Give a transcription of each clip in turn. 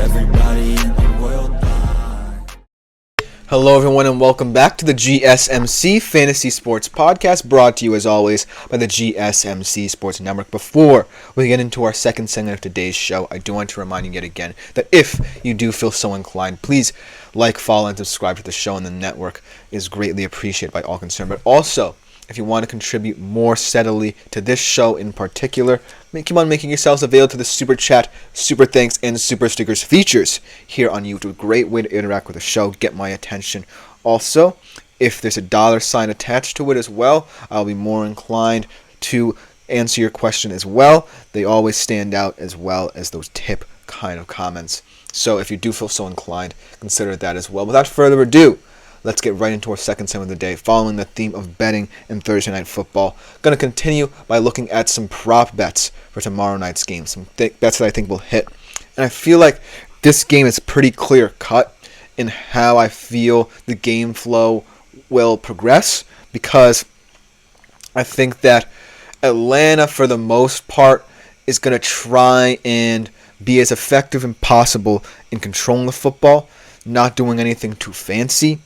everybody in the world. Hello everyone and welcome back to the GSMC Fantasy Sports Podcast, brought to you as always by the GSMC Sports Network. Before we get into our second segment of today's show, I do want to remind you yet again that if you do feel so inclined, please like, follow, and subscribe to the show, and the network is greatly appreciated by all concerned. But also, if you want to contribute more steadily to this show in particular, keep on making yourselves available to the Super Chat, Super Thanks, and Super Stickers features here on YouTube. A great way to interact with the show, get my attention. Also, if there's a dollar sign attached to it as well, I'll be more inclined to answer your question as well. They always stand out as well as those tip kind of comments. So if you do feel so inclined, consider that as well. Without further ado, let's get right into our second segment of the day, following the theme of betting and Thursday Night Football. Going to continue by looking at some prop bets for tomorrow night's game, some bets that I think will hit. And I feel like this game is pretty clear cut in how I feel the game flow will progress, because I think that Atlanta, for the most part, is going to try and be as effective as possible in controlling the football, not doing anything too fancy.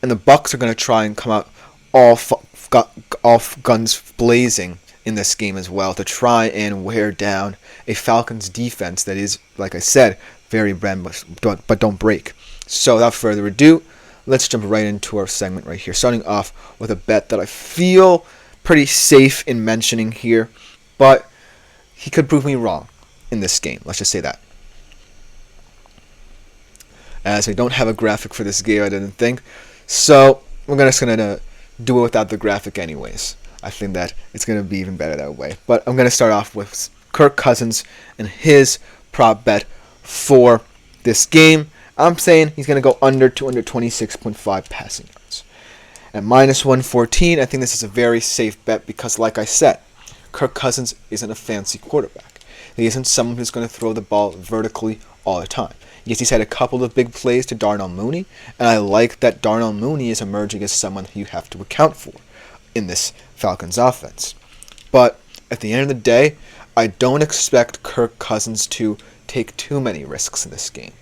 And the Bucs are going to try and come out off guns blazing in this game as well, to try and wear down a Falcons defense that is, like I said, very bend but don't break. So without further ado, let's jump right into our segment right here, starting off with a bet that I feel pretty safe in mentioning here, but he could prove me wrong in this game. Let's just say that. As I don't have a graphic for this game, I didn't think. So we're just going to do it without the graphic anyways. I think that it's going to be even better that way. But I'm going to start off with Kirk Cousins and his prop bet for this game. I'm saying he's going to go under 226.5 passing yards. At minus 114, I think this is a very safe bet because, like I said, Kirk Cousins isn't a fancy quarterback. He isn't someone who's going to throw the ball vertically all the time. Yes, he's had a couple of big plays to Darnell Mooney, and I like that Darnell Mooney is emerging as someone who you have to account for in this Falcons offense. But at the end of the day, I don't expect Kirk Cousins to take too many risks in this game.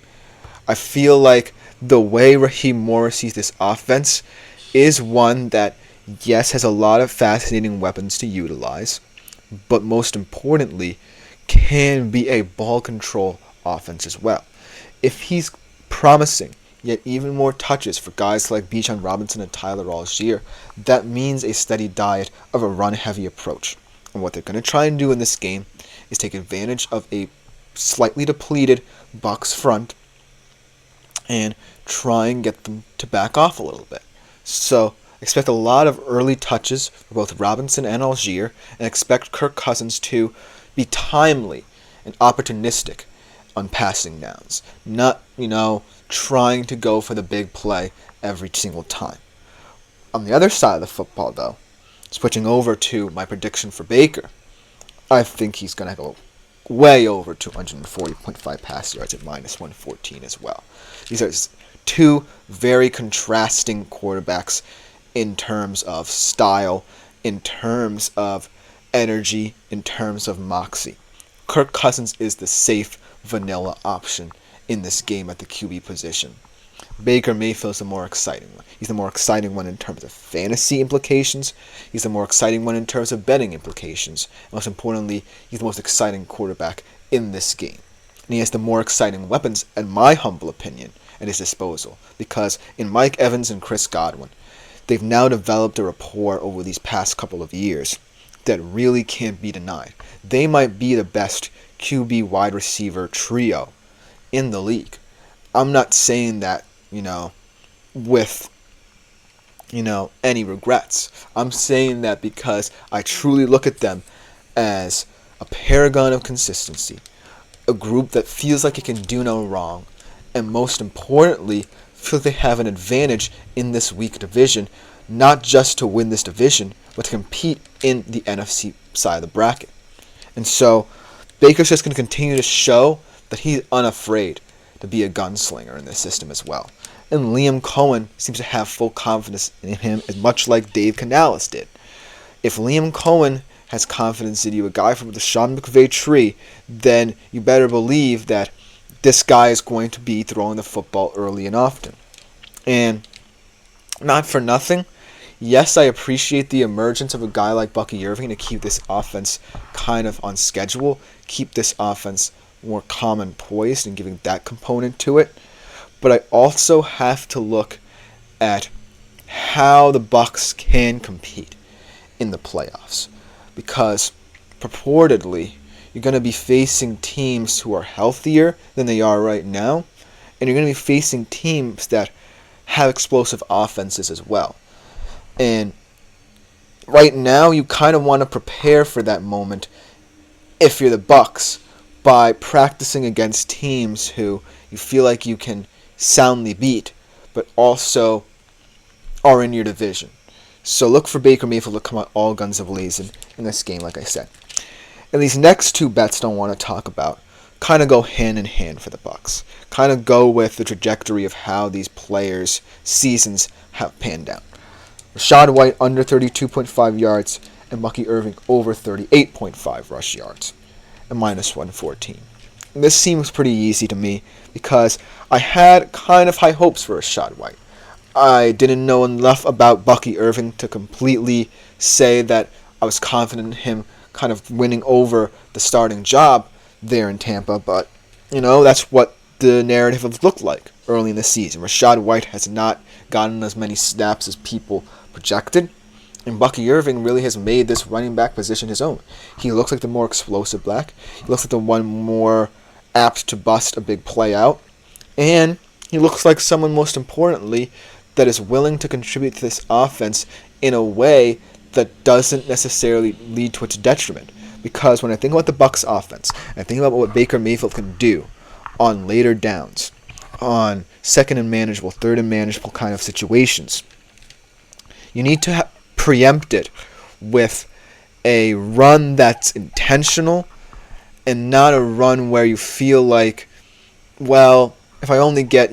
I feel like the way Raheem Morris sees this offense is one that, yes, has a lot of fascinating weapons to utilize, but most importantly, can be a ball control offense as well. If he's promising yet even more touches for guys like Bijan Robinson and Tyler Allgeier, that means a steady diet of a run-heavy approach. And what they're going to try and do in this game is take advantage of a slightly depleted Bucs front and try and get them to back off a little bit. So expect a lot of early touches for both Robinson and Allgeier, and expect Kirk Cousins to be timely and opportunistic on passing downs, not, trying to go for the big play every single time. On the other side of the football, though, switching over to my prediction for Baker, I think he's going to go way over 240.5 pass yards at minus 114 as well. These are two very contrasting quarterbacks in terms of style, in terms of energy, in terms of moxie. Kirk Cousins is the safe vanilla option in this game at the QB position. Baker Mayfield is the more exciting one. He's the more exciting one in terms of fantasy implications. He's the more exciting one in terms of betting implications. And most importantly, he's the most exciting quarterback in this game. And he has the more exciting weapons, in my humble opinion, at his disposal. Because in Mike Evans and Chris Godwin, they've now developed a rapport over these past couple of years that really can't be denied. They might be the best QB wide receiver trio in the league. I'm not saying that, with, any regrets. I'm saying that because I truly look at them as a paragon of consistency, a group that feels like it can do no wrong, and most importantly, feel they have an advantage in this weak division, not just to win this division, but to compete in the NFC side of the bracket. And so Baker's just going to continue to show that he's unafraid to be a gunslinger in this system as well. And Liam Cohen seems to have full confidence in him, much like Dave Canales did. If Liam Cohen has confidence in you, a guy from the Sean McVay tree, then you better believe that this guy is going to be throwing the football early and often. And not for nothing, yes, I appreciate the emergence of a guy like Bucky Irving to keep this offense kind of on schedule, keep this offense more calm and poised and giving that component to it. But I also have to look at how the Bucs can compete in the playoffs, because purportedly you're going to be facing teams who are healthier than they are right now, and you're going to be facing teams that have explosive offenses as well. And right now you kind of want to prepare for that moment if you're the Bucs by practicing against teams who you feel like you can soundly beat, but also are in your division. So look for Baker Mayfield to come out all guns a-blazing in this game, like I said. And these next two bets I want to talk about kind of go hand in hand for the Bucs. Kind of go with the trajectory of how these players' seasons have panned out. Rachaad White under 32.5 yards and Bucky Irving over 38.5 rush yards and minus 114. And this seems pretty easy to me because I had kind of high hopes for Rachaad White. I didn't know enough about Bucky Irving to completely say that I was confident in him kind of winning over the starting job there in Tampa, but that's what the narrative has looked like early in the season. Rachaad White has not gotten as many snaps as people projected, and Bucky Irving really has made this running back position his own. He looks like the more explosive back. He looks like the one more apt to bust a big play out, and he looks like someone, most importantly, that is willing to contribute to this offense in a way that doesn't necessarily lead to its detriment. Because when I think about the Bucs offense, and I think about what Baker Mayfield can do on later downs, on second and manageable, third and manageable kind of situations, you need to preempt it with a run that's intentional and not a run where you feel like, well, if I only get,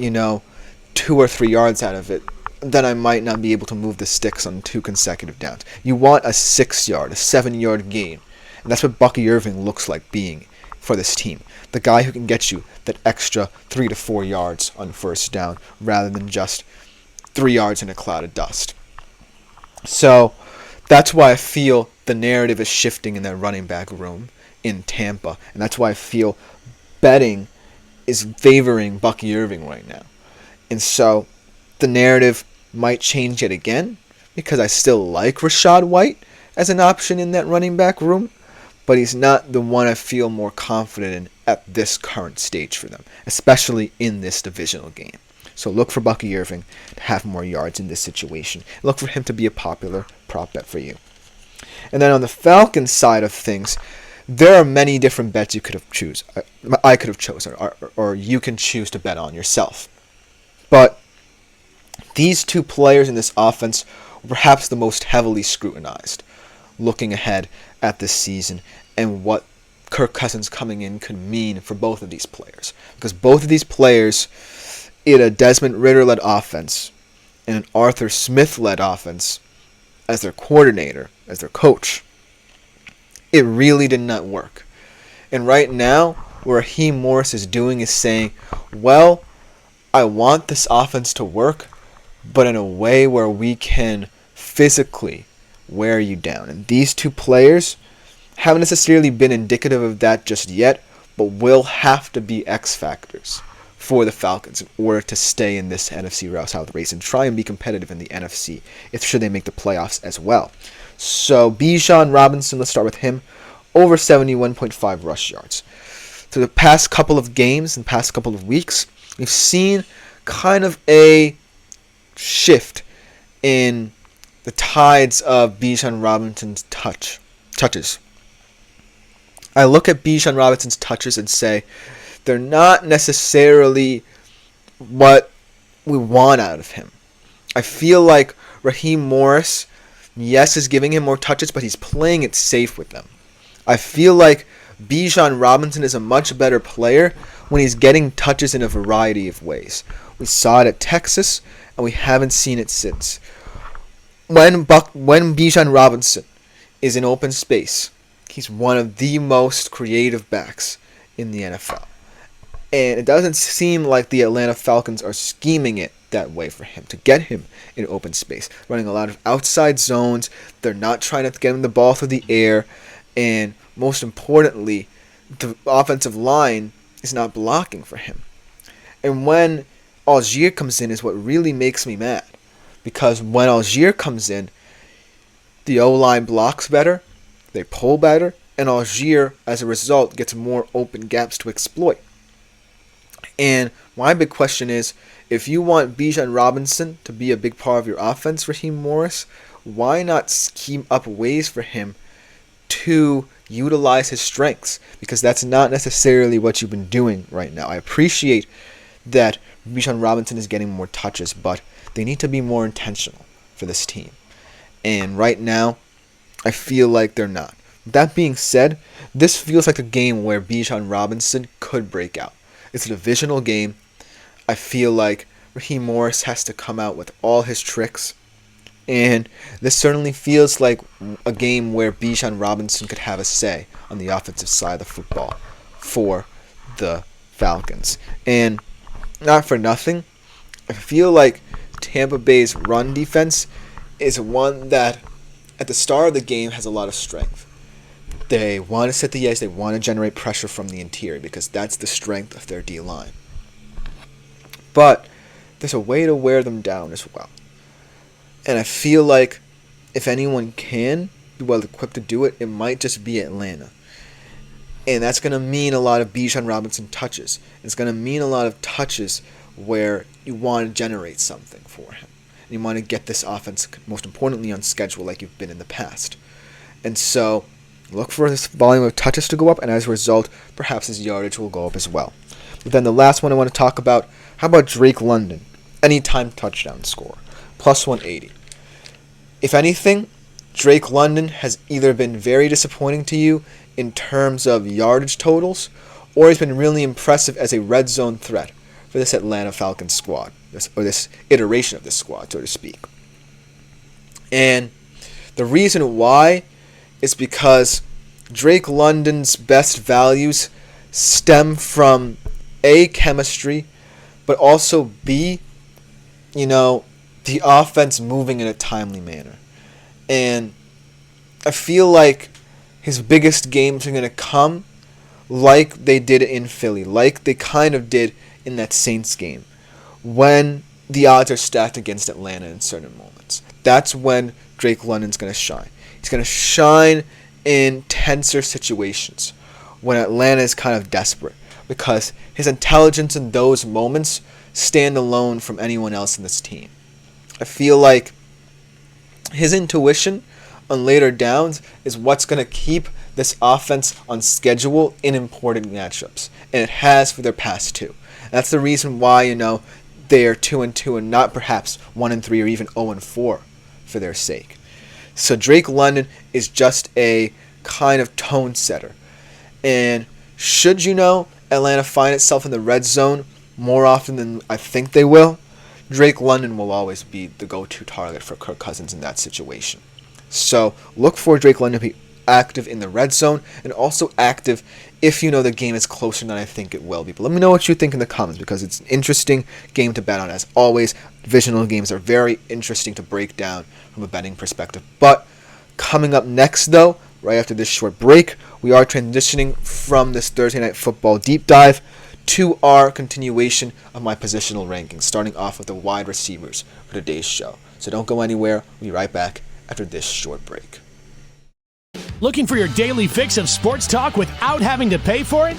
2 or 3 yards out of it, then I might not be able to move the sticks on 2 consecutive downs. You want a 6-yard, a 7-yard gain. And that's what Bucky Irving looks like being for this team. The guy who can get you that extra 3 to 4 yards on first down rather than just 3 yards in a cloud of dust. So that's why I feel the narrative is shifting in that running back room in Tampa. And that's why I feel betting is favoring Bucky Irving right now. And so the narrative might change yet again because I still like Rachaad White as an option in that running back room, but he's not the one I feel more confident in at this current stage for them, especially in this divisional game. So look for Bucky Irving to have more yards in this situation. Look for him to be a popular prop bet for you. And then on the Falcons side of things, there are many different bets you could have I could have chosen, or you can choose to bet on yourself. But these two players in this offense were perhaps the most heavily scrutinized, looking ahead at this season and what Kirk Cousins coming in could mean for both of these players. Because both of these players in a Desmond Ridder-led offense and an Arthur Smith-led offense as their coordinator, as their coach, it really did not work. And right now, what Raheem Morris is doing is saying, well, I want this offense to work, but in a way where we can physically wear you down. And these two players haven't necessarily been indicative of that just yet, but will have to be X factors for the Falcons in order to stay in this NFC South race and try and be competitive in the NFC if should they make the playoffs as well. So Bijan Robinson, let's start with him, over 71.5 rush yards. Through the past couple of games and past couple of weeks, we've seen kind of a shift in the tides of Bijan Robinson's touches. I look at Bijan Robinson's touches and say they're not necessarily what we want out of him. I feel like Raheem Morris, yes, is giving him more touches, but he's playing it safe with them. I feel like Bijan Robinson is a much better player when he's getting touches in a variety of ways. We saw it at Texas, and we haven't seen it since. When Bijan Robinson is in open space, he's one of the most creative backs in the NFL. And it doesn't seem like the Atlanta Falcons are scheming it that way for him, to get him in open space. Running a lot of outside zones. They're not trying to get him the ball through the air. And most importantly, the offensive line is not blocking for him. And when Algier comes in is what really makes me mad. Because when Algier comes in, the O-line blocks better, they pull better, and Algier, as a result, gets more open gaps to exploit. And my big question is, if you want Bijan Robinson to be a big part of your offense, Raheem Morris, why not scheme up ways for him to utilize his strengths? Because that's not necessarily what you've been doing right now. I appreciate that Bijan Robinson is getting more touches, but they need to be more intentional for this team. And right now, I feel like they're not. That being said, this feels like a game where Bijan Robinson could break out. It's a divisional game. I feel like Raheem Morris has to come out with all his tricks. And this certainly feels like a game where Bijan Robinson could have a say on the offensive side of the football for the Falcons. And not for nothing, I feel like Tampa Bay's run defense is one that at the start of the game has a lot of strength. They want to set the edge, they want to generate pressure from the interior because that's the strength of their D-line. But there's a way to wear them down as well. And I feel like if anyone can be well equipped to do it, it might just be Atlanta. And that's going to mean a lot of Bijan Robinson touches. It's going to mean a lot of touches where you want to generate something for him. And you want to get this offense, most importantly, on schedule like you've been in the past. And so look for this volume of touches to go up, and as a result, perhaps his yardage will go up as well. But then the last one I want to talk about, how about Drake London? Anytime touchdown score, plus 180. If anything, Drake London has either been very disappointing to you in terms of yardage totals, or he's been really impressive as a red zone threat for this Atlanta Falcons squad, or this iteration of this squad, so to speak. And the reason why is because Drake London's best values stem from A, chemistry, but also B, the offense moving in a timely manner. And I feel like his biggest games are going to come like they did in Philly, like they kind of did in that Saints game, when the odds are stacked against Atlanta in certain moments. That's when Drake London's going to shine. He's going to shine in tenser situations when Atlanta is kind of desperate, because his intelligence in those moments stand alone from anyone else in this team. I feel like his intuition on later downs is what's going to keep this offense on schedule in important matchups, and it has for their past two. That's the reason why, they are 2-2 and not perhaps 1-3 or even 0-4 for their sake. So Drake London is just a kind of tone setter. And should Atlanta find itself in the red zone more often than I think they will, Drake London will always be the go-to target for Kirk Cousins in that situation. So look for Drake London to be active in the red zone and also active if the game is closer than I think it will be. But let me know what you think in the comments, because it's an interesting game to bet on. As always, divisional games are very interesting to break down from a betting perspective. But coming up next, though, right after this short break, we are transitioning from this Thursday Night Football deep dive to our continuation of my positional rankings, starting off with the wide receivers for today's show. So don't go anywhere. We'll be right back after this short break. Looking for your daily fix of sports talk without having to pay for it?